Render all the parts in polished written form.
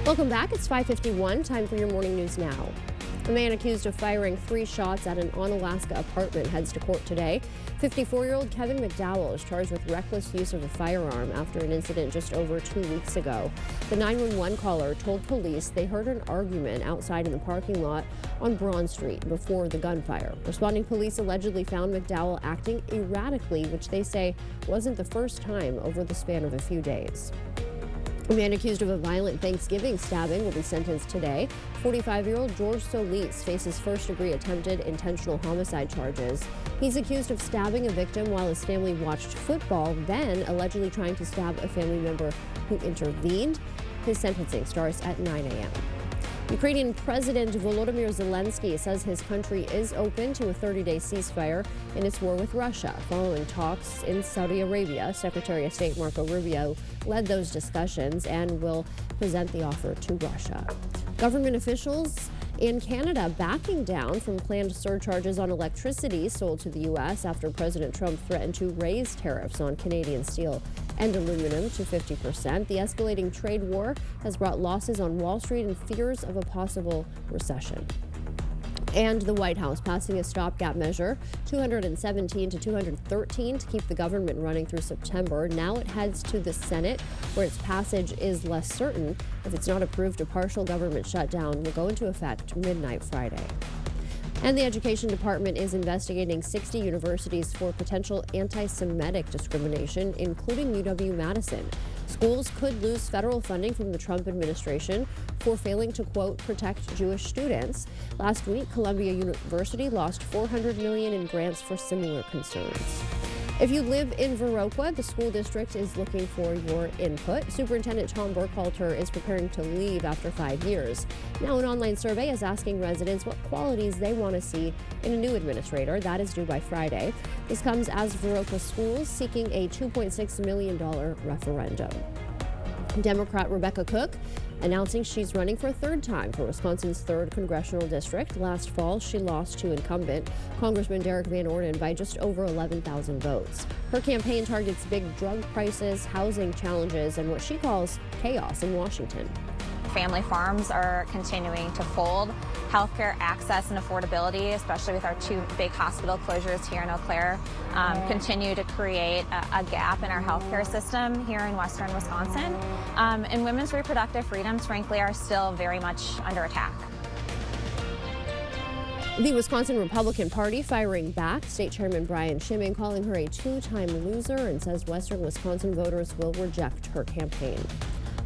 Welcome back. It's 5:51. Time for your morning news now. A man accused of firing 3 shots at an Onalaska apartment heads to court today. 54-year-old Kevin McDowell is charged with reckless use of a firearm after an incident just over 2 weeks ago. The 911 caller told police they heard an argument outside in the parking lot on Braun Street before the gunfire. Responding police allegedly found McDowell acting erratically, which they say wasn't the first time over the span of a few days. A man accused of a violent Thanksgiving stabbing will be sentenced today. 45-year-old George Solis faces first-degree attempted intentional homicide charges. He's accused of stabbing a victim while his family watched football, then allegedly trying to stab a family member who intervened. His sentencing starts at 9 a.m. Ukrainian President Volodymyr Zelensky says his country is open to a 30-day ceasefire in its war with Russia. Following talks in Saudi Arabia, Secretary of State Marco Rubio led those discussions and will present the offer to Russia. Government officials in Canada backing down from planned surcharges on electricity sold to the U.S. after President Trump threatened to raise tariffs on Canadian steel and aluminum to 50%. The escalating trade war has brought losses on Wall Street and fears of a possible recession. And the White House passing a stopgap measure, 217 to 213, to keep the government running through September. Now it heads to the Senate, where its passage is less certain. If it's not approved, a partial government shutdown will go into effect midnight Friday. And the Education Department is investigating 60 universities for potential anti-Semitic discrimination, including UW-Madison. Schools could lose federal funding from the Trump administration for failing to, quote, protect Jewish students. Last week, Columbia University lost $400 million in grants for similar concerns. If you live in Viroqua, the school district is looking for your input. Superintendent Tom Burkhalter is preparing to leave after 5 years. Now, an online survey is asking residents what qualities they want to see in a new administrator. That is due by Friday. This comes as Viroqua schools seeking a $2.6 million referendum. Democrat Rebecca Cook announcing she's running for a third time for Wisconsin's 3rd congressional district. Last fall, she lost to incumbent Congressman Derek Van Orden by just over 11,000 votes. Her campaign targets big drug prices, housing challenges, and what she calls chaos in Washington. Family farms are continuing to fold. Healthcare access and affordability, especially with our 2 big hospital closures here in Eau Claire, continue to create a gap in our healthcare system here in western Wisconsin. And women's reproductive freedoms, frankly, are still very much under attack. The Wisconsin Republican Party firing back. State Chairman Brian Schimming calling her a 2-time loser and says western Wisconsin voters will reject her campaign.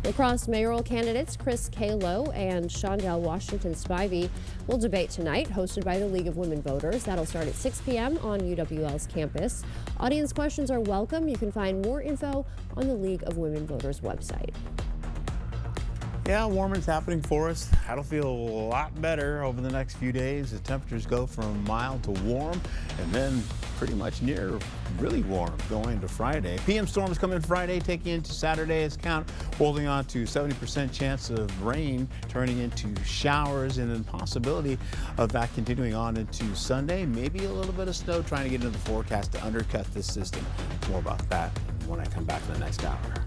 Lacrosse mayoral candidates Chris Kalo and Shondell Washington Spivey will debate tonight, hosted by the League of Women Voters. That'll start at 6 p.m. on UWL's campus. Audience questions are welcome. You can find more info on the League of Women Voters website. Yeah, warming's happening for us. That'll feel a lot better over the next few days as temperatures go from mild to warm and then pretty much near really warm going into Friday. PM storms coming Friday, taking into Saturday's count, holding on to 70% chance of rain turning into showers and then possibility of that continuing on into Sunday. Maybe a little bit of snow trying to get into the forecast to undercut this system. More about that when I come back in the next hour.